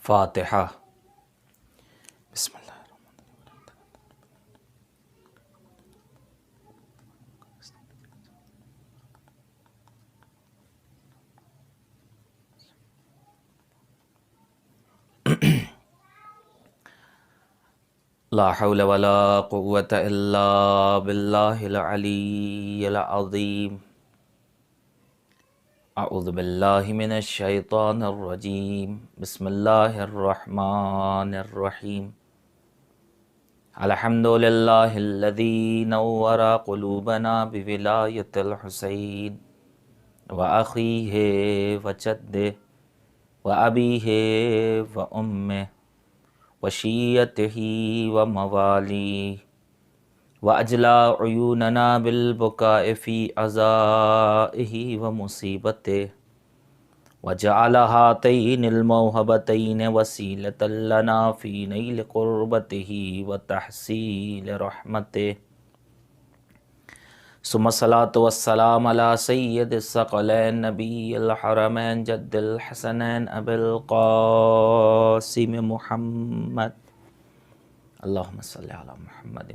فاتحہ۔ بسم اللہ الرحمن الرحیم۔ لا حول ولا قوة الا باللہ العلی العظیم۔ اعوذ باللہ من الشیطان الرجیم۔ بسم اللہ الرحمن الرحیم۔ الحمد للہ الذی نور قلوبنا بولایۃ الحسین وأخیہ وجدہ وأبیہ وأمہ وشیعتہ وموالیہ وأجلا عیوننا بالبکاء فی عزائہ ومصیبتہ وجعل ہاتین الموہبتین وسیلۃ لنا فی نیل قربتہ وتحصیل رحمتہ، ثم الصلاۃ والسلام علی سید الثقلین نبی الحرمین جد الحسنین ابی القاسم محمد، اللہم صلی علی محمد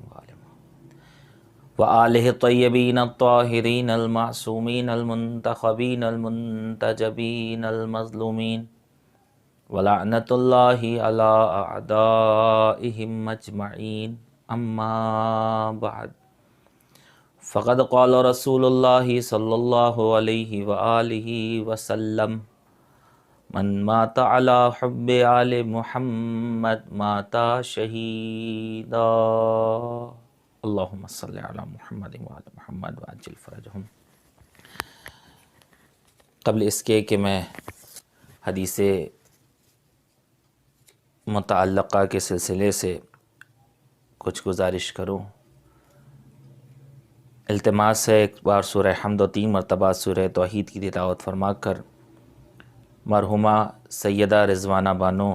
وآلہ الطیبین الطاہرین المعصومین المنتخبین المنتجبین المظلومین، ولعنۃ اللہ علی اعدائہم اجمعین، اما بعد، فقد قال رسول اللہ صلی اللہ علیہ وآلہ وسلم، من مات علی حب آل محمد مات شہیدا، اللہم صلی علی محمد وعلی محمد وعجل فرجہم۔ قبل اس کے کہ میں حدیث متعلقہ کے سلسلے سے کچھ گزارش کروں، التماس ہے ایک بار سورہ حمد و 3 مرتبہ سورہ توحید کی تلاوت فرما کر مرحومہ سیدہ رضوانہ بانو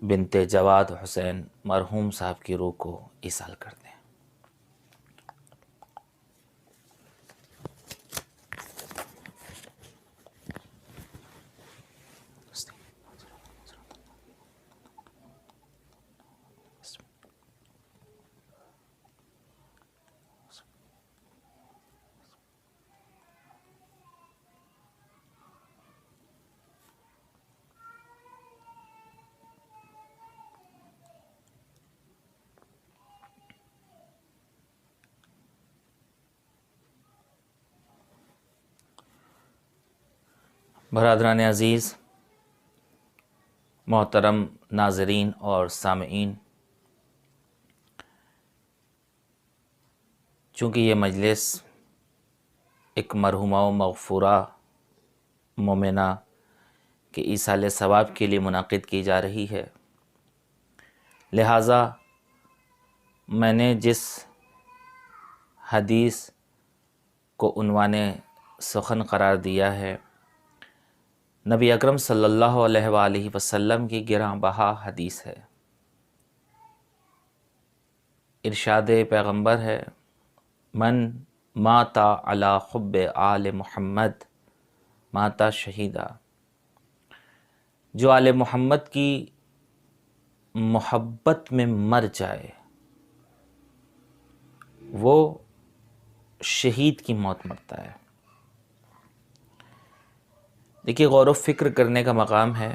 بنت جواد حسین مرحوم صاحب کی روح کو ایصال کر دیں۔ برادران عزیز، محترم ناظرین اور سامعین، چونکہ یہ مجلس ایک مرحومہ و مغفورہ مومنہ کے ایصال ثواب کے لیے منعقد کی جا رہی ہے، لہٰذا میں نے جس حدیث کو عنوان سخن قرار دیا ہے، نبی اکرم صلی اللہ علیہ وآلہ وسلم کی گراں بہا حدیث ہے۔ ارشاد پیغمبر ہے، من مات علی حب آل محمد مات شہیدا، جو آل محمد کی محبت میں مر جائے وہ شہید کی موت مرتا ہے۔ دیکھیے، غور و فکر کرنے کا مقام ہے،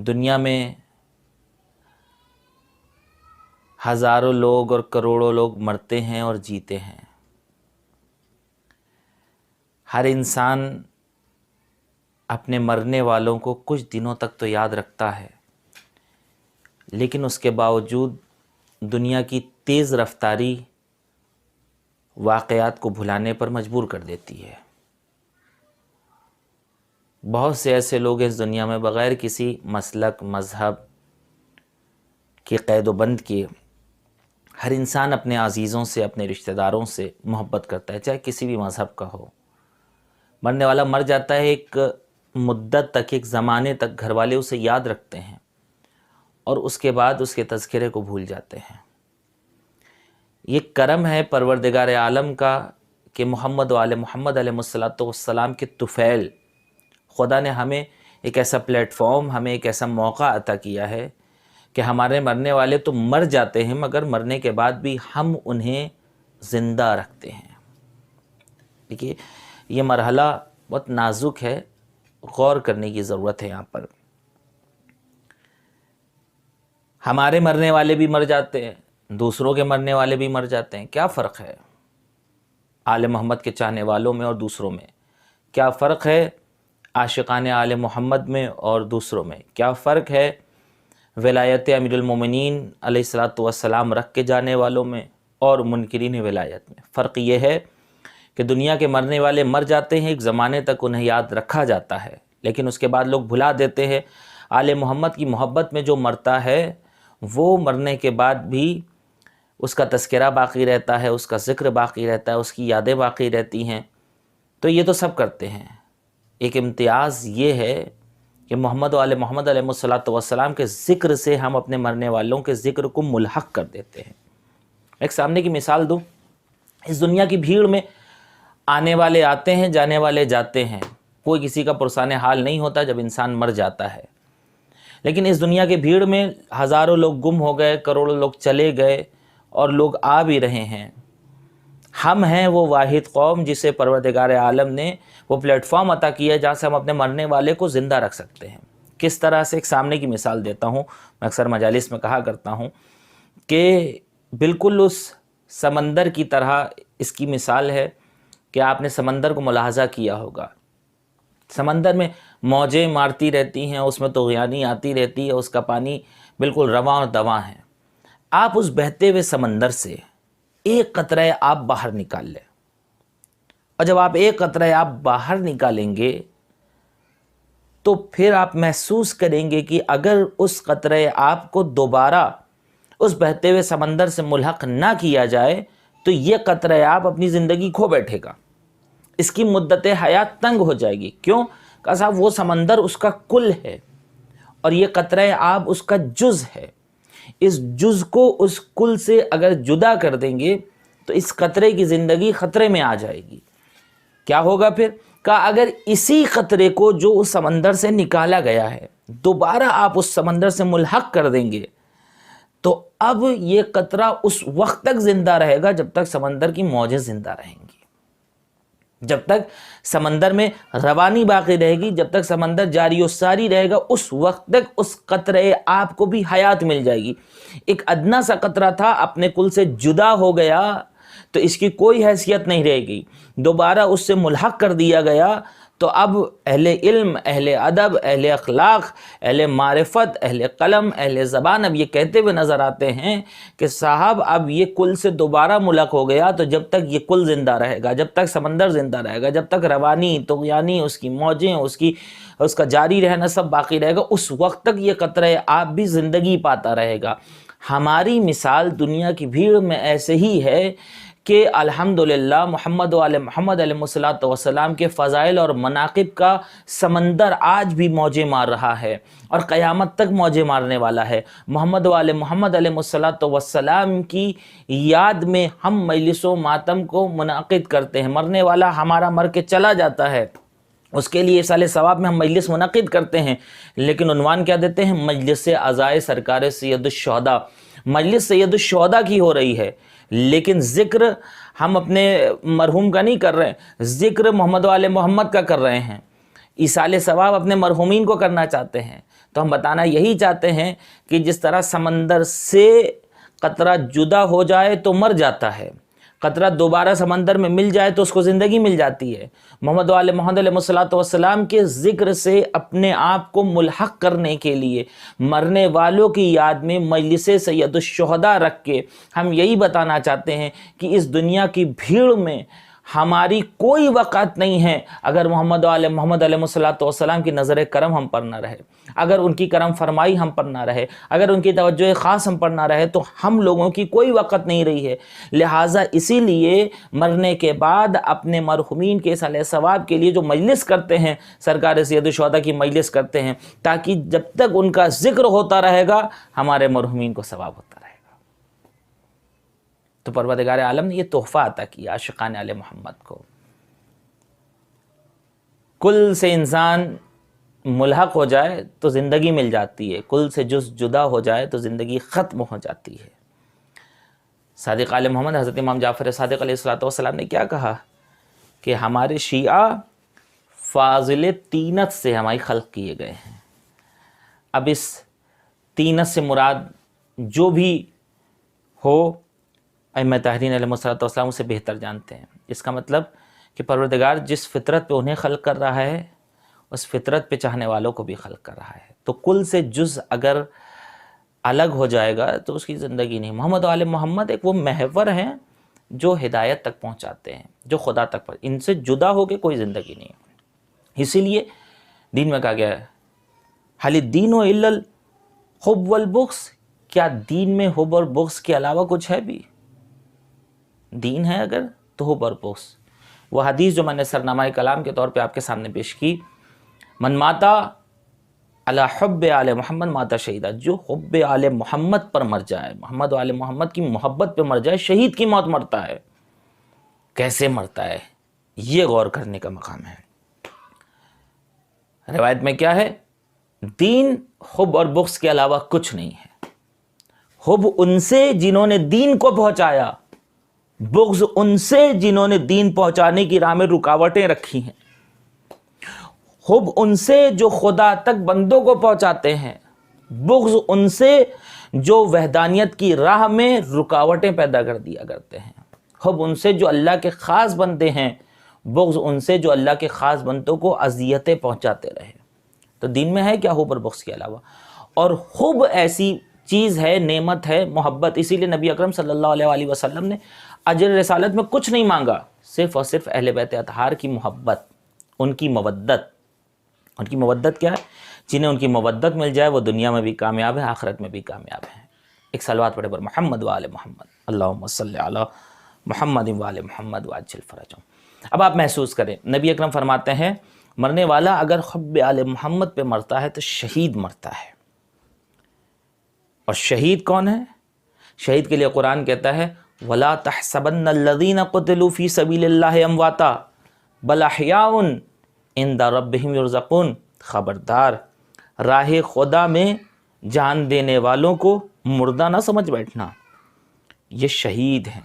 دنیا میں ہزاروں لوگ اور کروڑوں لوگ مرتے ہیں اور جیتے ہیں، ہر انسان اپنے مرنے والوں کو کچھ دنوں تک تو یاد رکھتا ہے، لیکن اس کے باوجود دنیا کی تیز رفتاری واقعات کو بھلانے پر مجبور کر دیتی ہے۔ بہت سے ایسے لوگ اس دنیا میں بغیر کسی مسلک مذہب کی قید و بند کیے ہر انسان اپنے عزیزوں سے، اپنے رشتہ داروں سے محبت کرتا ہے، چاہے کسی بھی مذہب کا ہو، مرنے والا مر جاتا ہے، ایک مدت تک، ایک زمانے تک گھر والے اسے یاد رکھتے ہیں اور اس کے بعد اس کے تذکرے کو بھول جاتے ہیں۔ یہ کرم ہے پروردگار عالم کا کہ محمد و آل محمد علیہ السلام کے طفیل، خدا نے ہمیں ایک ایسا پلیٹ فارم، ہمیں ایک ایسا موقع عطا کیا ہے کہ ہمارے مرنے والے تو مر جاتے ہیں مگر مرنے کے بعد بھی ہم انہیں زندہ رکھتے ہیں۔ دیکھیے یہ مرحلہ بہت نازک ہے، غور کرنے کی ضرورت ہے یہاں پر۔ ہمارے مرنے والے بھی مر جاتے ہیں، دوسروں کے مرنے والے بھی مر جاتے ہیں، کیا فرق ہے آل محمد کے چاہنے والوں میں اور دوسروں میں؟ کیا فرق ہے عاشقان آل محمد میں اور دوسروں میں؟ کیا فرق ہے ولایت امیر المومنین علیہ السلام رکھ کے جانے والوں میں اور منکرین ولایت میں؟ فرق یہ ہے کہ دنیا کے مرنے والے مر جاتے ہیں، ایک زمانے تک انہیں یاد رکھا جاتا ہے، لیکن اس کے بعد لوگ بھلا دیتے ہیں۔ آل محمد کی محبت میں جو مرتا ہے وہ مرنے کے بعد بھی اس کا تذکرہ باقی رہتا ہے، اس کا ذکر باقی رہتا ہے، اس کی یادیں باقی رہتی ہیں۔ تو یہ تو سب کرتے ہیں، ایک امتیاز یہ ہے کہ محمد و آل محمد علیہ السلام کے ذکر سے ہم اپنے مرنے والوں کے ذکر کو ملحق کر دیتے ہیں۔ ایک سامنے کی مثال دوں، اس دنیا کی بھیڑ میں آنے والے آتے ہیں، جانے والے جاتے ہیں، کوئی کسی کا پرسان حال نہیں ہوتا جب انسان مر جاتا ہے۔ لیکن اس دنیا کی بھیڑ میں ہزاروں لوگ گم ہو گئے، کروڑوں لوگ چلے گئے اور لوگ آ بھی رہے ہیں۔ ہم ہیں وہ واحد قوم جسے پروردگار عالم نے وہ پلیٹ فارم عطا کیا ہے جہاں سے ہم اپنے مرنے والے کو زندہ رکھ سکتے ہیں۔ کس طرح سے؟ ایک سامنے کی مثال دیتا ہوں، میں اکثر مجالس میں کہا کرتا ہوں کہ بالکل اس سمندر کی طرح اس کی مثال ہے کہ آپ نے سمندر کو ملاحظہ کیا ہوگا۔ سمندر میں موجیں مارتی رہتی ہیں، اس میں طغیانی آتی رہتی ہے، اس کا پانی بالکل رواں اور دواں ہے۔ آپ اس بہتے ہوئے سمندر سے ایک قطرہ آب باہر نکال لیں، اور جب آپ ایک قطرہ آب باہر نکالیں گے تو پھر آپ محسوس کریں گے کہ اگر اس قطرہ آب کو دوبارہ اس بہتے ہوئے سمندر سے ملحق نہ کیا جائے تو یہ قطرہ آب اپنی زندگی کھو بیٹھے گا، اس کی مدت حیات تنگ ہو جائے گی۔ کیوں؟ کہ صاحب وہ سمندر اس کا کل ہے اور یہ قطرہ آب اس کا جز ہے۔ اس جز کو اس کل سے اگر جدا کر دیں گے تو اس قطرے کی زندگی خطرے میں آ جائے گی۔ کیا ہوگا پھر؟ کہ اگر اسی قطرے کو جو اس سمندر سے نکالا گیا ہے دوبارہ آپ اس سمندر سے ملحق کر دیں گے تو اب یہ قطرہ اس وقت تک زندہ رہے گا جب تک سمندر کی موجیں زندہ رہیں گی، جب تک سمندر میں روانی باقی رہے گی، جب تک سمندر جاری و ساری رہے گا، اس وقت تک اس قطرے آپ کو بھی حیات مل جائے گی۔ ایک ادنا سا قطرہ تھا، اپنے کل سے جدا ہو گیا تو اس کی کوئی حیثیت نہیں رہے گی، دوبارہ اس سے ملحق کر دیا گیا تو اب اہل علم، اہل ادب، اہل اخلاق، اہل معرفت، اہل قلم، اہل زبان اب یہ کہتے ہوئے نظر آتے ہیں کہ صاحب اب یہ کل سے دوبارہ ملحق ہو گیا تو جب تک یہ کل زندہ رہے گا، جب تک سمندر زندہ رہے گا، جب تک روانی طغیانی اس کی موجیں اس کا جاری رہنا سب باقی رہے گا، اس وقت تک یہ قطرہ آب بھی زندگی پاتا رہے گا۔ ہماری مثال دنیا کی بھیڑ میں ایسے ہی ہے کہ الحمدللہ محمد و آل محمد علیہ السلام کے فضائل اور مناقب کا سمندر آج بھی موجیں مار رہا ہے اور قیامت تک موجیں مارنے والا ہے۔ محمد و آل محمد علیہ السلام کی یاد میں ہم مجلس و ماتم کو منعقد کرتے ہیں۔ مرنے والا ہمارا مر کے چلا جاتا ہے، اس کے لیے سال ثواب میں ہم مجلس منعقد کرتے ہیں، لیکن عنوان کیا دیتے ہیں؟ مجلس عزائے سرکار سید الشہداء۔ مجلس سید الشہداء کی ہو رہی ہے لیکن ذکر ہم اپنے مرحوم کا نہیں کر رہے ہیں، ذکر محمد و آل محمد کا کر رہے ہیں، ایصال ثواب اپنے مرحومین کو کرنا چاہتے ہیں۔ تو ہم بتانا یہی چاہتے ہیں کہ جس طرح سمندر سے قطرہ جدا ہو جائے تو مر جاتا ہے، قطرہ دوبارہ سمندر میں مل جائے تو اس کو زندگی مل جاتی ہے، محمد و آل محمد علیہ السلام کے ذکر سے اپنے آپ کو ملحق کرنے کے لیے مرنے والوں کی یاد میں مجلس سید الشہداء رکھ کے ہم یہی بتانا چاہتے ہیں کہ اس دنیا کی بھیڑ میں ہماری کوئی وقت نہیں ہے اگر محمد علیہ السلام کی نظر کرم ہم پر نہ رہے، اگر ان کی کرم فرمائی ہم پر نہ رہے، اگر ان کی توجہ خاص ہم پر نہ رہے تو ہم لوگوں کی کوئی وقت نہیں رہی ہے۔ لہٰذا اسی لیے مرنے کے بعد اپنے مرحومین کے صالح ثواب کے لیے جو مجلس کرتے ہیں، سرکار سید الشہداء کی مجلس کرتے ہیں، تاکہ جب تک ان کا ذکر ہوتا رہے گا ہمارے مرحومین کو ثواب ہوتا رہے گا۔ تو پروردگار عالم نے یہ تحفہ عطا کیا عاشقان آل محمد کو۔ کل سے انسان ملحق ہو جائے تو زندگی مل جاتی ہے، کل سے جدا ہو جائے تو زندگی ختم ہو جاتی ہے۔ صادق آل محمد حضرت امام جعفر صادق علیہ السلام نے کیا کہا کہ ہمارے شیعہ فاضل تینت سے ہماری خلق کیے گئے ہیں۔ اب اس تینت سے مراد جو بھی ہو ائمہ طاہرین علیہ السلام سے بہتر جانتے ہیں۔ اس کا مطلب کہ پروردگار جس فطرت پہ انہیں خلق کر رہا ہے اس فطرت پہ چاہنے والوں کو بھی خلق کر رہا ہے۔ تو کل سے جز اگر الگ ہو جائے گا تو اس کی زندگی نہیں۔ محمد آل محمد ایک وہ محور ہیں جو ہدایت تک پہنچاتے ہیں، جو خدا تک ان سے جدا ہو کے کوئی زندگی نہیں ہے۔ اسی لیے دین میں کہا گیا ہے حل الدین الا الحب والبغض، کیا دین میں حب اور بغض کے علاوہ کچھ ہے بھی؟ دین ہے اگر تو حب اور بغض۔ وہ حدیث جو میں نے سرنامہ کلام کے طور پہ آپ کے سامنے پیش کی، من ماتا علی حب آل محمد ماتا شہیدہ، جو حب آل محمد پر مر جائے، محمد آل محمد کی محبت پہ مر جائے، شہید کی موت مرتا ہے۔ کیسے مرتا ہے یہ غور کرنے کا مقام ہے۔ روایت میں کیا ہے؟ دین حب اور بغض کے علاوہ کچھ نہیں ہے۔ حب ان سے جنہوں نے دین کو پہنچایا، بغض ان سے جنہوں نے دین پہنچانے کی راہ میں رکاوٹیں رکھی ہیں۔ حب ان سے جو خدا تک بندوں کو پہنچاتے ہیں، بغض ان سے جو وحدانیت کی راہ میں رکاوٹیں پیدا کر دیا کرتے ہیں۔ حب ان سے جو اللہ کے خاص بندے ہیں، بغض ان سے جو اللہ کے خاص بندوں کو اذیتیں پہنچاتے رہے۔ تو دین میں ہے کیا حب اور بغض کے علاوہ؟ اور حب ایسی چیز ہے، نعمت ہے، محبت۔ اسی لیے نبی اکرم صلی اللہ علیہ وسلم نے اجر رسالت میں کچھ نہیں مانگا، صرف اور صرف اہل بیت اطہار کی محبت، ان کی مودت۔ ان کی مودت کیا ہے؟ جنہیں ان کی مودت مل جائے وہ دنیا میں بھی کامیاب ہے، آخرت میں بھی کامیاب ہیں۔ ایک صلوات پڑھے پر محمد و آل محمد، اللہم صلی علی محمد و آل محمد وعجل فرجہم۔ اب آپ محسوس کریں، نبی اکرم فرماتے ہیں مرنے والا اگر حب آل محمد پہ مرتا ہے تو شہید مرتا ہے۔ اور شہید کون ہے؟ شہید کے لیے قرآن کہتا ہے وَلَا تَحْسَبَنَّ الَّذِينَ قُتِلُوا فِي سَبِيلِ اللَّهِ أَمْوَاتًا بَلْ أَحْيَاءٌ عِنْدَ رَبِّهِمْ يُرْزَقُونَ، خبردار راہ خدا میں جان دینے والوں کو مردہ نہ سمجھ بیٹھنا، یہ شہید ہیں،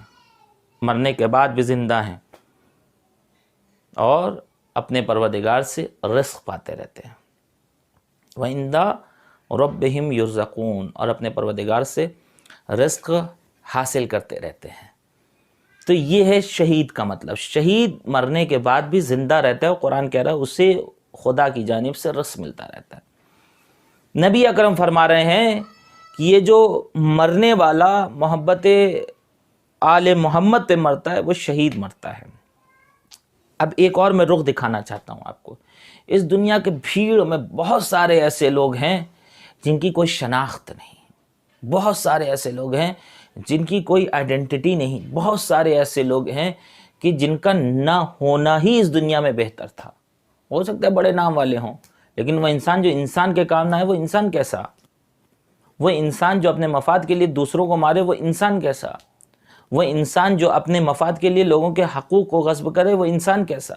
مرنے کے بعد بھی زندہ ہیں اور اپنے پروردگار سے رزق پاتے رہتے ہیں۔ وَعِنْدَ رَبِّهِمْ يُرْزَقُونَ، اور اپنے پروردگار سے رزق حاصل کرتے رہتے ہیں۔ تو یہ ہے شہید کا مطلب۔ شہید مرنے کے بعد بھی زندہ رہتا ہے، اور قرآن کہہ رہا ہے اسے خدا کی جانب سے رزق ملتا رہتا ہے۔ نبی اکرم فرما رہے ہیں کہ یہ جو مرنے والا محبت آل محمد پہ مرتا ہے وہ شہید مرتا ہے۔ اب ایک اور میں رخ دکھانا چاہتا ہوں آپ کو۔ اس دنیا کے بھیڑ میں بہت سارے ایسے لوگ ہیں جن کی کوئی شناخت نہیں، بہت سارے ایسے لوگ ہیں جن کی کوئی آئیڈینٹی نہیں، بہت سارے ایسے لوگ ہیں کہ جن کا نہ ہونا ہی اس دنیا میں بہتر تھا۔ ہو سکتا ہے بڑے نام والے ہوں، لیکن وہ انسان جو انسان کے کام نہ ہے وہ انسان کیسا؟ وہ انسان جو اپنے مفاد کے لیے دوسروں کو مارے وہ انسان کیسا؟ وہ انسان جو اپنے مفاد کے لیے لوگوں کے حقوق کو غصب کرے وہ انسان کیسا؟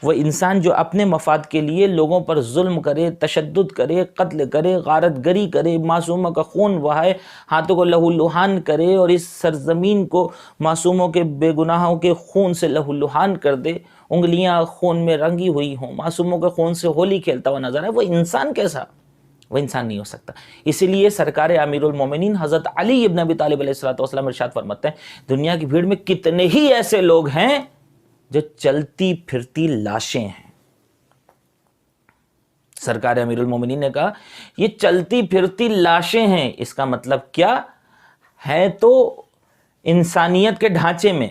وہ انسان جو اپنے مفاد کے لیے لوگوں پر ظلم کرے، تشدد کرے، قتل کرے، غارت گری کرے، معصوموں کا خون بہائے، ہاتھوں کو لہو لہان کرے اور اس سرزمین کو معصوموں کے بے گناہوں کے خون سے لہو لہان کر دے، انگلیاں خون میں رنگی ہوئی ہوں، معصوموں کے خون سے ہولی کھیلتا ہوا نظر آئے، وہ انسان کیسا؟ وہ انسان نہیں ہو سکتا۔ اسی لیے سرکار امیر المومنین حضرت علی ابن ابی طالب علیہ السلام ارشاد فرماتے ہیں دنیا کی بھیڑ میں کتنے ہی ایسے لوگ ہیں جو چلتی پھرتی لاشیں ہیں۔ سرکار امیر المومنین نے کہا یہ چلتی پھرتی لاشیں ہیں، اس کا مطلب کیا ہے؟ تو انسانیت کے ڈھانچے میں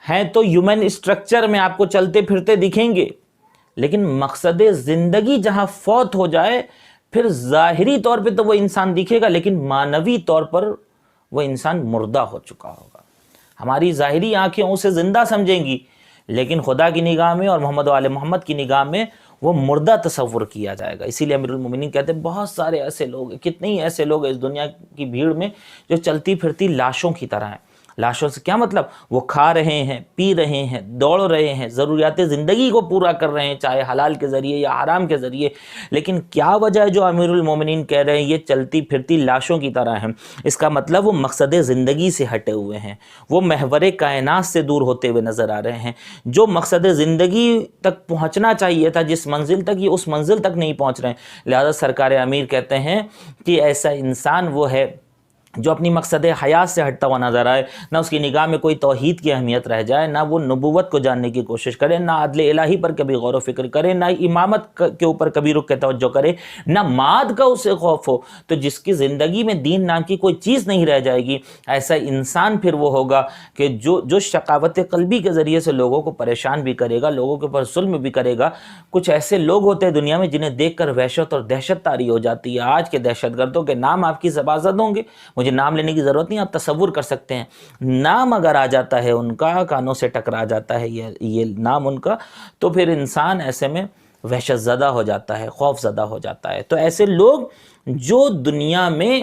ہیں تو ہیومن اسٹرکچر میں آپ کو چلتے پھرتے دکھیں گے، لیکن مقصد زندگی جہاں فوت ہو جائے پھر ظاہری طور پہ تو وہ انسان دکھے گا، لیکن معنوی طور پر وہ انسان مردہ ہو چکا ہوگا۔ ہماری ظاہری آنکھیں اسے زندہ سمجھیں گی، لیکن خدا کی نگاہ میں اور محمد و آل محمد کی نگاہ میں وہ مردہ تصور کیا جائے گا۔ اسی لیے امیر المومنین کہتے ہیں بہت سارے ایسے لوگ ہیں، کتنے ہی ایسے لوگ ہیں اس دنیا کی بھیڑ میں جو چلتی پھرتی لاشوں کی طرح ہیں۔ لاشوں سے کیا مطلب؟ وہ کھا رہے ہیں، پی رہے ہیں، دوڑ رہے ہیں، ضروریات زندگی کو پورا کر رہے ہیں، چاہے حلال کے ذریعے یا حرام کے ذریعے، لیکن کیا وجہ ہے جو امیر المومنین کہہ رہے ہیں یہ چلتی پھرتی لاشوں کی طرح ہیں؟ اس کا مطلب وہ مقصد زندگی سے ہٹے ہوئے ہیں، وہ محور کائنات سے دور ہوتے ہوئے نظر آ رہے ہیں۔ جو مقصد زندگی تک پہنچنا چاہیے تھا، جس منزل تک، یہ اس منزل تک نہیں پہنچ رہے ہیں۔ لہذا سرکار امیر کہتے ہیں کہ ایسا انسان وہ ہے جو اپنی مقصد حیات سے ہٹتا ہوا نظر آئے، نہ اس کی نگاہ میں کوئی توحید کی اہمیت رہ جائے، نہ وہ نبوت کو جاننے کی کوشش کرے، نہ عدل الہی پر کبھی غور و فکر کرے، نہ امامت کے اوپر کبھی رخ کے توجہ کرے، نہ معاد کا اسے خوف ہو، تو جس کی زندگی میں دین نام کی کوئی چیز نہیں رہ جائے گی، ایسا انسان پھر وہ ہوگا کہ جو شقاوت قلبی کے ذریعے سے لوگوں کو پریشان بھی کرے گا، لوگوں کے اوپر ظلم بھی کرے گا۔ کچھ ایسے لوگ ہوتے ہیں دنیا میں جنہیں دیکھ کر وحشت اور دہشت طاری ہو جاتی ہے۔ آج کے دہشت گردوں کے نام آپ کی زبان زد ہوں گے، مجھے نام لینے کی ضرورت نہیں، آپ تصور کر سکتے ہیں۔ نام اگر آ جاتا ہے ان کا، کانوں سے ٹکرا جاتا ہے یہ نام ان کا، تو پھر انسان ایسے میں وحشت زدہ ہو جاتا ہے، خوف زدہ ہو جاتا ہے۔ تو ایسے لوگ جو دنیا میں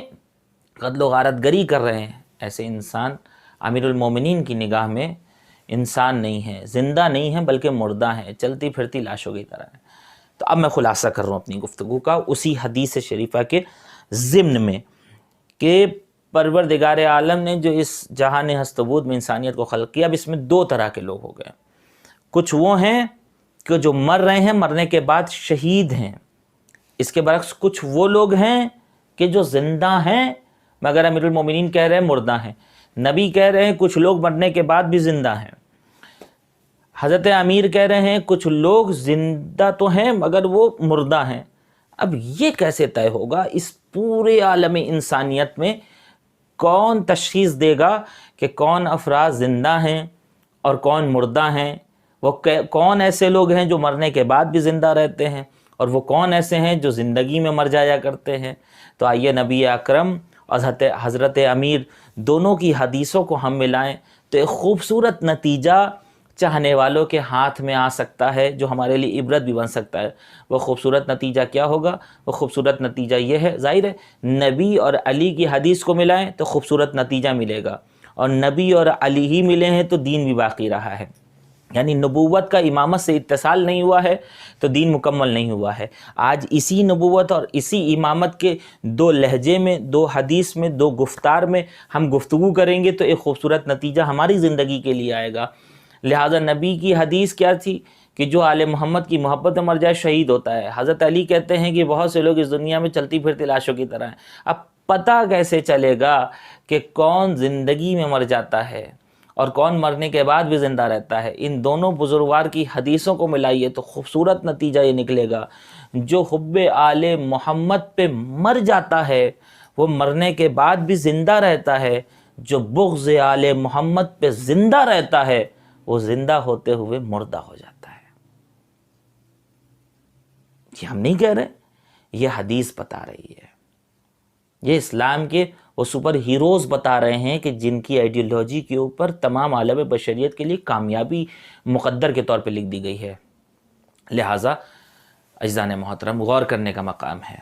قتل و غارت گری کر رہے ہیں، ایسے انسان امیر المومنین کی نگاہ میں انسان نہیں ہے، زندہ نہیں ہے، بلکہ مردہ ہیں، چلتی پھرتی لاشوں کی طرح ہیں۔ تو اب میں خلاصہ کر رہا ہوں اپنی گفتگو کا اسی حدیث شریفہ کے ضمن میں کہ پروردگار عالم نے جو اس جہان ہست و بود میں انسانیت کو خلق کیا، اب اس میں دو طرح کے لوگ ہو گئے۔ کچھ وہ ہیں کہ جو مر رہے ہیں، مرنے کے بعد شہید ہیں۔ اس کے برعکس کچھ وہ لوگ ہیں کہ جو زندہ ہیں مگر امیر المومنین کہہ رہے ہیں مردہ ہیں۔ نبی کہہ رہے ہیں کچھ لوگ مرنے کے بعد بھی زندہ ہیں۔ حضرت امیر کہہ رہے ہیں کچھ لوگ زندہ تو ہیں مگر وہ مردہ ہیں۔ اب یہ کیسے طے ہوگا؟ اس پورے عالم انسانیت میں کون تشخیص دے گا کہ کون افراد زندہ ہیں اور کون مردہ ہیں؟ وہ کون ایسے لوگ ہیں جو مرنے کے بعد بھی زندہ رہتے ہیں، اور وہ کون ایسے ہیں جو زندگی میں مر جایا کرتے ہیں؟ تو آئیے نبی اکرم اور حضرت امیر دونوں کی حدیثوں کو ہم ملائیں تو ایک خوبصورت نتیجہ چاہنے والوں کے ہاتھ میں آ سکتا ہے، جو ہمارے لیے عبرت بھی بن سکتا ہے۔ وہ خوبصورت نتیجہ کیا ہوگا؟ وہ خوبصورت نتیجہ یہ ہے، ظاہر ہے نبی اور علی کی حدیث کو ملائیں تو خوبصورت نتیجہ ملے گا، اور نبی اور علی ہی ملے ہیں تو دین بھی باقی رہا ہے۔ یعنی نبوت کا امامت سے اتصال نہیں ہوا ہے تو دین مکمل نہیں ہوا ہے۔ آج اسی نبوت اور اسی امامت کے دو لہجے میں، دو حدیث میں، دو گفتار میں ہم گفتگو کریں گے تو ایک خوبصورت نتیجہ ہماری زندگی کے لیے آئے گا۔ لہٰذا نبی کی حدیث کیا تھی کہ جو آل محمد کی محبت میں مر جائے شہید ہوتا ہے۔ حضرت علی کہتے ہیں کہ بہت سے لوگ اس دنیا میں چلتی پھرتی لاشوں کی طرح ہیں۔ اب پتہ کیسے چلے گا کہ کون زندگی میں مر جاتا ہے اور کون مرنے کے بعد بھی زندہ رہتا ہے؟ ان دونوں بزرگوار کی حدیثوں کو ملائیے تو خوبصورت نتیجہ یہ نکلے گا، جو حب آل محمد پہ مر جاتا ہے وہ مرنے کے بعد بھی زندہ رہتا ہے، جو بغض آل محمد پہ زندہ رہتا ہے وہ زندہ ہوتے ہوئے مردہ ہو جاتا ہے۔ یہ ہم نہیں کہہ رہے، یہ حدیث بتا رہی ہے۔ یہ اسلام کے وہ سپر ہیروز بتا رہے ہیں کہ جن کی آئیڈیالوجی کے اوپر تمام عالم بشریت کے لیے کامیابی مقدر کے طور پہ لکھ دی گئی ہے۔ لہٰذا اجزان محترم غور کرنے کا مقام ہے۔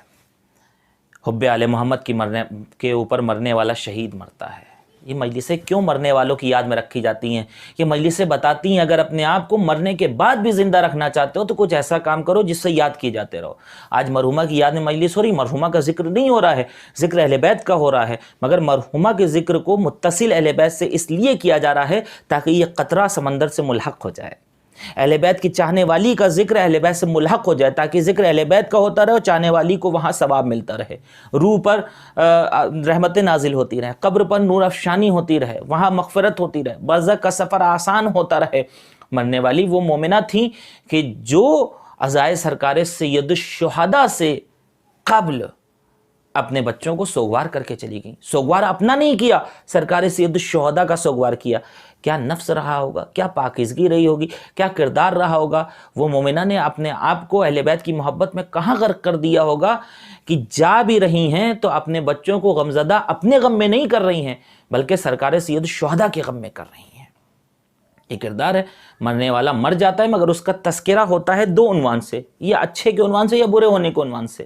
حب آل محمد کے اوپر مرنے والا شہید مرتا ہے۔ یہ مجلسیں کیوں مرنے والوں کی یاد میں رکھی جاتی ہیں؟ یہ مجلسیں بتاتی ہیں اگر اپنے آپ کو مرنے کے بعد بھی زندہ رکھنا چاہتے ہو تو کچھ ایسا کام کرو جس سے یاد کیے جاتے رہو۔ آج مرحومہ کی یاد میں مجلس ہو رہی، مرحومہ کا ذکر نہیں ہو رہا ہے، ذکر اہل بیت کا ہو رہا ہے، مگر مرحومہ کے ذکر کو متصل اہل بیت سے اس لیے کیا جا رہا ہے تاکہ یہ قطرہ سمندر سے ملحق ہو جائے۔ اہل بیت کی چاہنے والی کا ذکر اہل بیت سے ملحق ہو جائے تاکہ ذکر اہل بیت کا ہوتا رہے اور چاہنے والی کو وہاں ثواب ملتا رہے، روح پر رحمتیں نازل ہوتی رہے، قبر پر نور افشانی ہوتی رہے، وہاں مغفرت ہوتی رہے، برزخ کا سفر آسان ہوتا رہے۔ مرنے والی وہ مومنہ تھیں کہ جو عزائے سرکار سید الشہداء سے قبل اپنے بچوں کو سوگوار کر کے چلی گئیں. سوگوار اپنا نہیں کیا، سرکار سید الشہداء کا سوگوار کیا. کیا نفس رہا ہوگا، کیا پاکیزگی رہی ہوگی، کیا کردار رہا ہوگا. وہ مومنہ نے اپنے آپ کو اہل بیت کی محبت میں کہاں غرق کر دیا ہوگا کہ جا بھی رہی ہیں تو اپنے بچوں کو غمزدہ اپنے غم میں نہیں کر رہی ہیں بلکہ سرکار سید الشہداء کے غم میں کر رہی ہیں. یہ کردار ہے. مرنے والا مر جاتا ہے مگر اس کا تذکرہ ہوتا ہے دو عنوان سے، یا اچھے کے عنوان سے یا برے ہونے کے عنوان سے.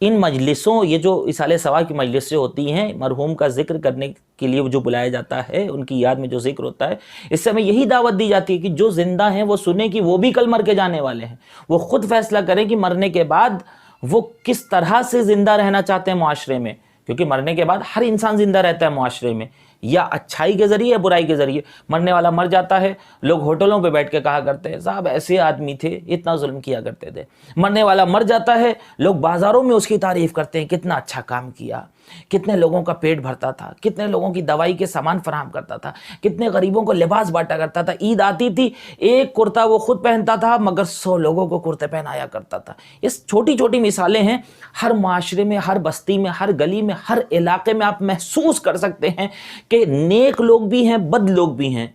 ان مجلسوں، یہ جو اصالہ ثواب کی مجلسیں ہوتی ہیں، مرحوم کا ذکر کرنے کے لیے جو بلایا جاتا ہے، ان کی یاد میں جو ذکر ہوتا ہے، اس سے ہمیں یہی دعوت دی جاتی ہے کہ جو زندہ ہیں وہ سنیں کہ وہ بھی کل مر کے جانے والے ہیں. وہ خود فیصلہ کریں کہ مرنے کے بعد وہ کس طرح سے زندہ رہنا چاہتے ہیں معاشرے میں، کیونکہ مرنے کے بعد ہر انسان زندہ رہتا ہے معاشرے میں، یا اچھائی کے ذریعے یا برائی کے ذریعے. مرنے والا مر جاتا ہے، لوگ ہوٹلوں پہ بیٹھ کے کہا کرتے ہیں صاحب ایسے آدمی تھے، اتنا ظلم کیا کرتے تھے. مرنے والا مر جاتا ہے، لوگ بازاروں میں اس کی تعریف کرتے ہیں کتنا اچھا کام کیا، کتنے لوگوں کا پیٹ بھرتا تھا، کتنے لوگوں کی دوائی کے سامان فراہم کرتا تھا، کتنے غریبوں کو لباس بانٹا کرتا تھا. عید آتی تھی ایک کرتا وہ خود پہنتا تھا مگر 100 لوگوں کو کرتے پہنایا کرتا تھا. یہ چھوٹی چھوٹی مثالیں ہیں. ہر معاشرے میں، ہر بستی میں، ہر گلی میں، ہر علاقے میں آپ محسوس کر سکتے ہیں کہ نیک لوگ بھی ہیں، بد لوگ بھی ہیں.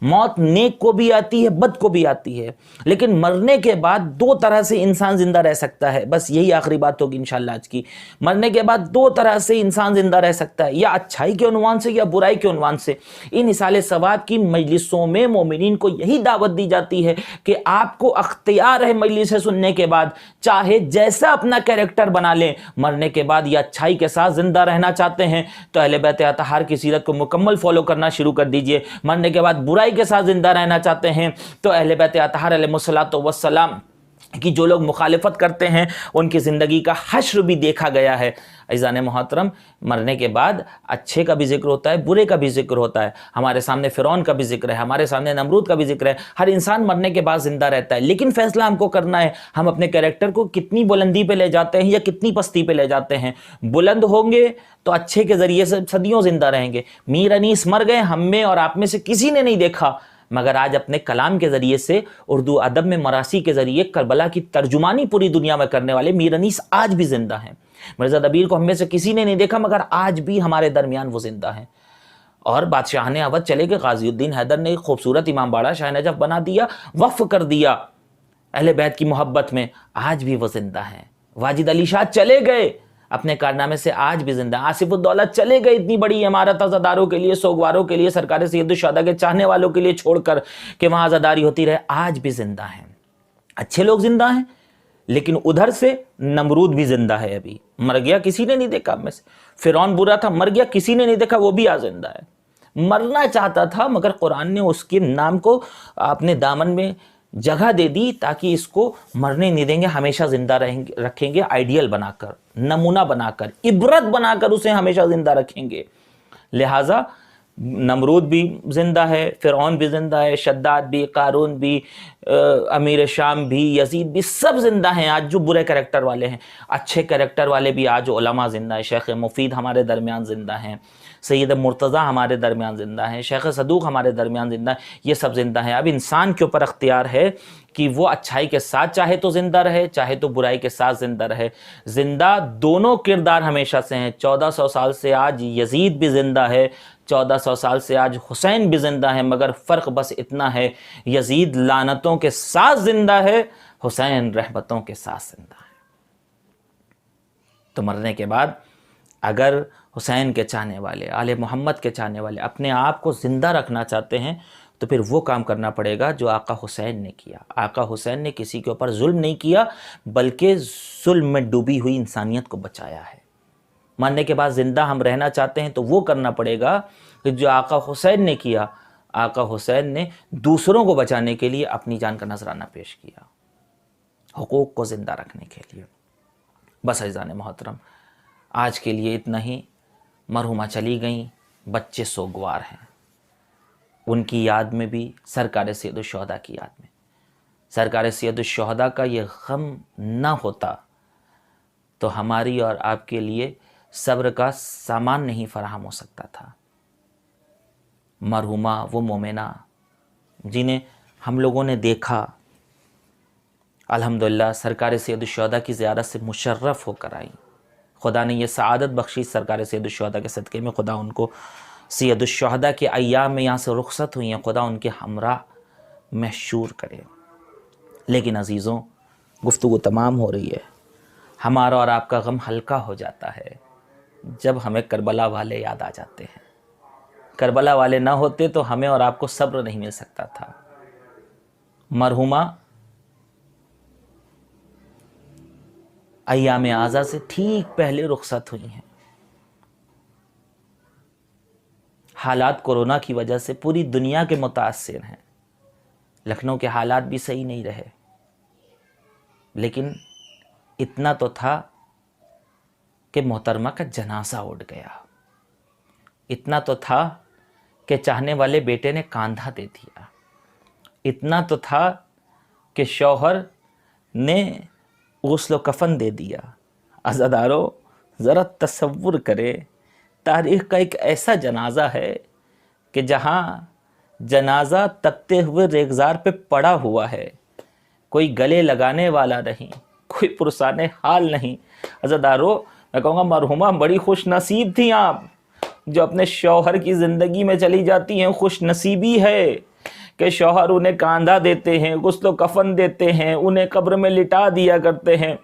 موت نیک کو بھی آتی ہے، بد کو بھی آتی ہے، لیکن مرنے کے بعد دو طرح سے انسان زندہ رہ سکتا ہے. بس یہی آخری بات ہوگی انشاءاللہ آج کی. مرنے کے بعد دو طرح سے انسان زندہ رہ سکتا ہے، یا اچھائی کے عنوان سے یا برائی کے عنوان سے. ان اصالہ ثواب کی مجلسوں میں مومنین کو یہی دعوت دی جاتی ہے کہ آپ کو اختیار ہے مجلسیں سننے کے بعد چاہے جیسا اپنا کیریکٹر بنا لیں. مرنے کے بعد یا اچھائی کے ساتھ زندہ رہنا چاہتے ہیں تو اہل بیت اطہار کی سیرت کو مکمل فالو کرنا شروع کر دیجئے. مرنے کے بعد برائی کے ساتھ زندہ رہنا چاہتے ہیں تو اہل بیت اطہار علیہ الصلوۃ والسلام کی جو لوگ مخالفت کرتے ہیں ان کی زندگی کا حشر بھی دیکھا گیا ہے. عزیزان محترم، مرنے کے بعد اچھے کا بھی ذکر ہوتا ہے، برے کا بھی ذکر ہوتا ہے. ہمارے سامنے فرعون کا بھی ذکر ہے، ہمارے سامنے نمرود کا بھی ذکر ہے. ہر انسان مرنے کے بعد زندہ رہتا ہے، لیکن فیصلہ ہم کو کرنا ہے ہم اپنے کیریکٹر کو کتنی بلندی پہ لے جاتے ہیں یا کتنی پستی پہ لے جاتے ہیں. بلند ہوں گے تو اچھے کے ذریعے سے صدیوں زندہ رہیں گے. میر انیس مر گئے، ہم میں اور آپ میں سے کسی نے نہیں دیکھا، مگر آج اپنے کلام کے ذریعے سے، اردو ادب میں مراثی کے ذریعے کربلا کی ترجمانی پوری دنیا میں کرنے والے میر انیس آج بھی زندہ ہیں. مرزا دبیر کو ہم میں سے کسی نے نہیں دیکھا مگر آج بھی ہمارے درمیان وہ زندہ ہیں. اور بادشاہ نے اودھ چلے گئے، غازی الدین حیدر نے ایک خوبصورت امام باڑہ شاہ نجف بنا دیا، وقف کر دیا اہل بیت کی محبت میں، آج بھی وہ زندہ ہیں. واجد علی شاہ چلے گئے اپنے کارنامے سے، آج بھی زندہ. آصف الدولہ چلے گئے اتنی بڑی عمارت عزاداروں کے لیے، سوگواروں کے لیے، سرکار سید الشہداء کے چاہنے والوں کے لیے چھوڑ کر کہ وہاں عزاداری ہوتی رہے، آج بھی زندہ ہیں. اچھے لوگ زندہ ہیں، لیکن ادھر سے نمرود بھی زندہ ہے، ابھی مر گیا، کسی نے نہیں دیکھا. میں سے فرعون برا تھا، مر گیا، کسی نے نہیں دیکھا، وہ بھی آج زندہ ہے. مرنا چاہتا تھا مگر قرآن نے اس کے نام کو اپنے دامن میں جگہ دے دی تاکہ اس کو مرنے نہیں دیں گے، ہمیشہ زندہ رکھیں گے، آئیڈیل بنا کر، نمونہ بنا کر، عبرت بنا کر اسے ہمیشہ زندہ رکھیں گے. لہٰذا نمرود بھی زندہ ہے، فرعون بھی زندہ ہے، شداد بھی، قارون بھی، امیر شام بھی، یزید بھی، سب زندہ ہیں آج جو برے کریکٹر والے ہیں. اچھے کریکٹر والے بھی آج علماء زندہ ہیں. شیخ مفید ہمارے درمیان زندہ ہیں، سید مرتضیٰ ہمارے درمیان زندہ ہیں، شیخ صدوق ہمارے درمیان زندہ ہیں. یہ سب زندہ ہیں. اب انسان کے اوپر اختیار ہے کہ وہ اچھائی کے ساتھ چاہے تو زندہ رہے، چاہے تو برائی کے ساتھ زندہ رہے. زندہ دونوں کردار ہمیشہ سے ہیں. 1400 سال سے آج یزید بھی زندہ ہے، 1400 سال سے آج حسین بھی زندہ ہے، مگر فرق بس اتنا ہے یزید لعنتوں کے ساتھ زندہ ہے، حسین رحمتوں کے ساتھ زندہ ہے. تو مرنے کے بعد اگر حسین کے چاہنے والے، آل محمد کے چاہنے والے اپنے آپ کو زندہ رکھنا چاہتے ہیں تو پھر وہ کام کرنا پڑے گا جو آقا حسین نے کیا. آقا حسین نے کسی کے اوپر ظلم نہیں کیا بلکہ ظلم میں ڈوبی ہوئی انسانیت کو بچایا ہے. مرنے کے بعد زندہ ہم رہنا چاہتے ہیں تو وہ کرنا پڑے گا کہ جو آقا حسین نے کیا. آقا حسین نے دوسروں کو بچانے کے لیے اپنی جان کا نذرانہ پیش کیا، حقوق کو زندہ رکھنے کے لیے. بس عزیزان محترم، آج کے لیے اتنا ہی. مرحومہ چلی گئیں، بچے سوگوار ہیں. ان کی یاد میں بھی، سرکار سید الشہداء کی یاد میں، سرکار سید الشہداء کا یہ غم نہ ہوتا تو ہماری اور آپ کے لیے صبر کا سامان نہیں فراہم ہو سکتا تھا. مرحومہ وہ مومنہ جنہیں ہم لوگوں نے دیکھا، الحمدللہ سرکار سید الشہداء کی زیارت سے مشرف ہو کر آئیں. خدا نے یہ سعادت بخشی سرکار سید الشہداء کے صدقے میں، خدا ان کو سید الشہداء کے ایام میں یہاں سے رخصت ہوئی ہیں، خدا ان کے ہمراہ محشور کرے۔ لیکن عزیزوں، گفتگو تمام ہو رہی ہے، ہمارا اور آپ کا غم ہلکا ہو جاتا ہے جب ہمیں کربلا والے یاد آ جاتے ہیں۔ کربلا والے نہ ہوتے تو ہمیں اور آپ کو صبر نہیں مل سکتا تھا۔ مرحومہ ایام اعزا سے ٹھیک پہلے رخصت ہوئی ہیں۔ حالات کورونا کی وجہ سے پوری دنیا کے متاثر ہیں، لکھنؤ کے حالات بھی صحیح نہیں رہے، لیکن اتنا تو تھا کہ محترمہ کا جنازہ اٹھ گیا، اتنا تو تھا کہ چاہنے والے بیٹے نے کاندھا دے دیا، اتنا تو تھا کہ شوہر نے غسل و کفن دے دیا۔ عزادارو، ذرا تصور کرے، تاریخ کا ایک ایسا جنازہ ہے کہ جہاں جنازہ تپتے ہوئے ریگزار پہ پڑا ہوا ہے، کوئی گلے لگانے والا نہیں، کوئی پرسان حال نہیں۔ عزادارو، میں کہوں گا مرحومہ بڑی خوش نصیب تھیں آپ، جو اپنے شوہر کی زندگی میں چلی جاتی ہیں۔ خوش نصیبی ہے کہ شوہر انہیں کاندھا دیتے ہیں، غسل و کفن دیتے ہیں، انہیں قبر میں لٹا دیا کرتے ہیں۔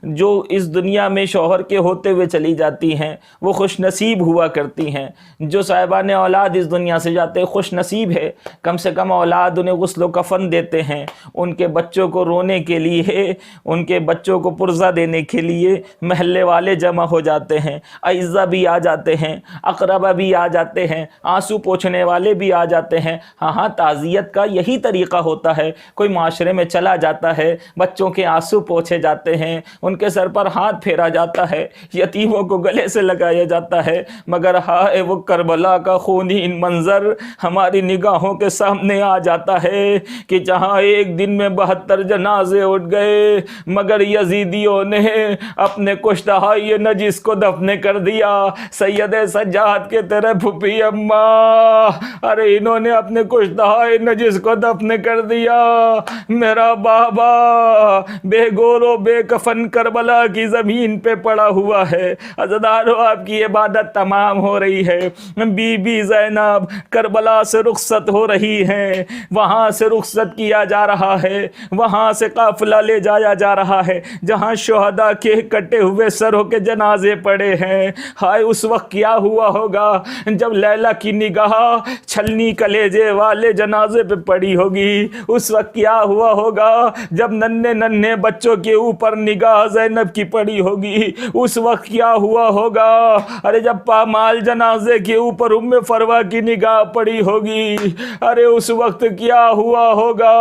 جو اس دنیا میں شوہر کے ہوتے ہوئے چلی جاتی ہیں وہ خوش نصیب ہوا کرتی ہیں۔ جو صاحبان اولاد اس دنیا سے جاتے ہیں خوش نصیب ہے، کم سے کم اولاد انہیں غسل و کفن دیتے ہیں، ان کے بچوں کو رونے کے لیے، ان کے بچوں کو پرزہ دینے کے لیے محلے والے جمع ہو جاتے ہیں، اعزہ بھی آ جاتے ہیں، اقربا بھی آ جاتے ہیں، آنسو پوچھنے والے بھی آ جاتے ہیں۔ ہاں، تعزیت کا یہی طریقہ ہوتا ہے۔ کوئی معاشرے میں چلا جاتا ہے، بچوں کے آنسو پوچھے جاتے ہیں، ان کے سر پر ہاتھ پھیرا جاتا ہے، یتیموں کو گلے سے لگایا جاتا ہے، مگر ہائے وہ کربلا کا خونین منظر ہماری نگاہوں کے سامنے آ جاتا ہے کہ جہاں ایک دن میں 72 جنازے اٹھ گئے، مگر یزیدیوں نے اپنے کشتہائے نجس کو دفن کر دیا۔ سید سجاد کے تیرے پھپھی اماں، ارے انہوں نے اپنے کشتہائے نجس کو دفن کر دیا۔ میرا بابا بے گور و بے کفن کربلا کی زمین پہ پڑا ہوا ہے۔ عزادارو، آپ کی عبادت تمام ہو رہی ہے۔ بی بی زینب کربلا سے رخصت ہو رہی ہیں، وہاں سے رخصت کیا جا رہا ہے، وہاں سے قافلہ لے جایا جا رہا ہے جہاں شہداء کے کٹے ہوئے سروں کے جنازے پڑے ہیں۔ ہائے اس وقت کیا ہوا ہوگا جب لیلا کی نگاہ چھلنی کلیجے والے جنازے پہ پڑی ہوگی، اس وقت کیا ہوا ہوگا جب ننھے ننھے بچوں کے اوپر نگاہ زینب کی پڑی ہوگی، اس وقت کیا ہوا ہوگا ارے جب پامال جنازے کے اوپر ام فروہ کی نگاہ پڑی ہوگی، ارے اس وقت کیا ہوا ہوگا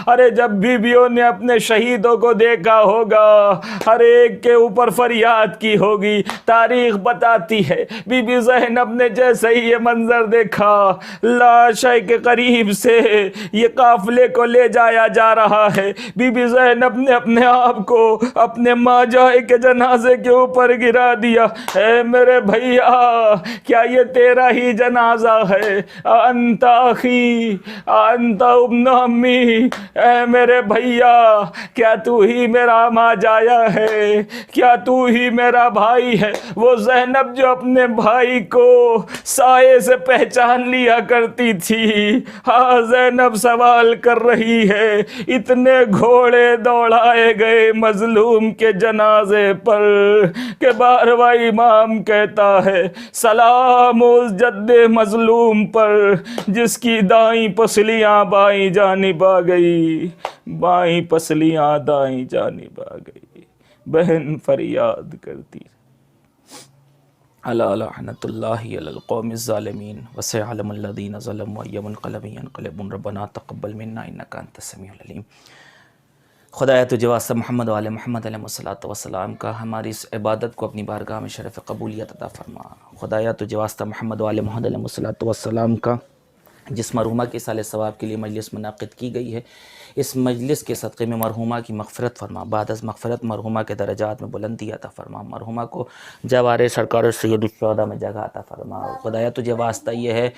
ارے جب بیویوں نے اپنے شہیدوں کو دیکھا ہوگا، ہر ایک کے اوپر فریاد کی ہوگی۔ تاریخ بتاتی ہے بی بی زینب نے جیسے ہی یہ منظر دیکھا، لاش کے قریب سے یہ قافلے کو لے جایا جا رہا ہے، بی بی زینب نے اپنے آپ کو اپنے ماں جائے کے جنازے کے اوپر گرا دیا۔ اے میرے بھیا، کیا یہ تیرا ہی جنازہ ہے؟ انت اخی انت ابن امی، اے میرے بھیا، کیا تو ہی میرا ماں جایا ہے؟ کیا تو ہی میرا بھائی ہے؟ وہ زینب جو اپنے بھائی کو سائے سے پہچان لیا کرتی تھی، ہاں زینب سوال کر رہی ہے، اتنے گھوڑے دوڑائے گئے مظلوم کے جنازے پر کہ 12واں امام کہتا ہے سلام اس جد مظلوم پر جس کی دائیں پسلیاں بائیں جانب آ گئی، بائیں پسلیاں دائیں جانب آ گئی۔ بہن فریاد کرتی الا لعنت اللہ علی القوم الظالمین وسيعلم الذین ظلموا أي منقلب ينقلبون ربنا تقبل منا انک انت السمیع العلیم۔ خدایا تجھے واسطہ محمد و آل محمد علیہ الصلوۃ والسلام کا ہماری اس عبادت کو اپنی بارگاہ میں شرف قبولیت عطا فرما۔ خدایا تجھے واسطہ محمد و آل محمد علیہ الصلوۃ والسلام کا جس مرحومہ کے سال ثواب کے لیے مجلس منعقد کی گئی ہے، اس مجلس کے صدقے میں مرحومہ کی مغفرت فرما، بعد از مغفرت مرحومہ کے درجات میں بلندی عطا فرما، مرحومہ کو جوار سرکار سید الشہداء میں جگہ عطا فرما۔ خدایا تجھے واسطہ یہ ہے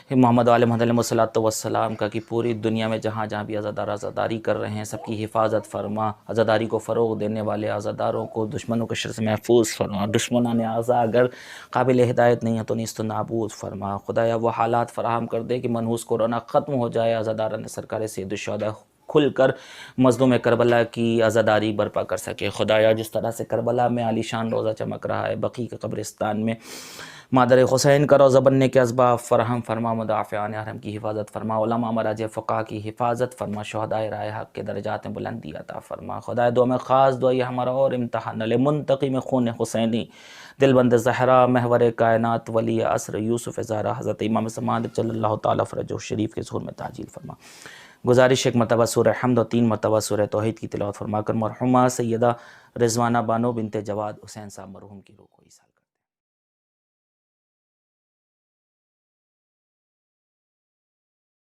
کہ محمد علیہ محمد علیہ الصلوۃ والسلام کا کہ پوری دنیا میں جہاں جہاں بھی عزاداری کر رہے ہیں سب کی حفاظت فرما، عزاداری کو فروغ دینے والے عزاداروں کو دشمنوں کے شر سے محفوظ فرما، دشمنان اعضاء اگر قابل ہدایت نہیں ہے تو نیست و نابود فرما۔ خدایا وہ حالات فراہم کر دے کہ منحوس کورونا ختم ہو جائے، عزاداران سرکار سید الشہداء کھل کر مظلوم کربلا کی عزاداری برپا کر سکے۔ خدایا جس طرح سے کربلا میں عالی شان روزہ چمک رہا ہے، بقیع کے قبرستان میں مادر حسین کا روزہ بننے کے اسباب فراہم فرما، مدافعان حرم کی حفاظت فرما، علماء مراجع فقہ کی حفاظت فرما، شہدائے رائے حق کے درجات میں بلندی عطا فرما۔ خدایا دعا میں خاص دعا یہ ہمارا اور امتحان لے، منتقم خون حسینی، دل بند زہرا، محور کائنات، ولی عصر یوسف زہرا، حضرت امام زمان صلی اللہ تعالیٰ فرجہ شریف کے ظہور میں تعجیل فرما۔ گزارش ایک مرتبہ سورہ حمد اور 3 مرتبہ سورہ توحید کی تلاوت فرما کر مرحومہ سیدہ رضوانہ بانو بنت جواد حسین صاحب مرحوم کی روح کو ایصال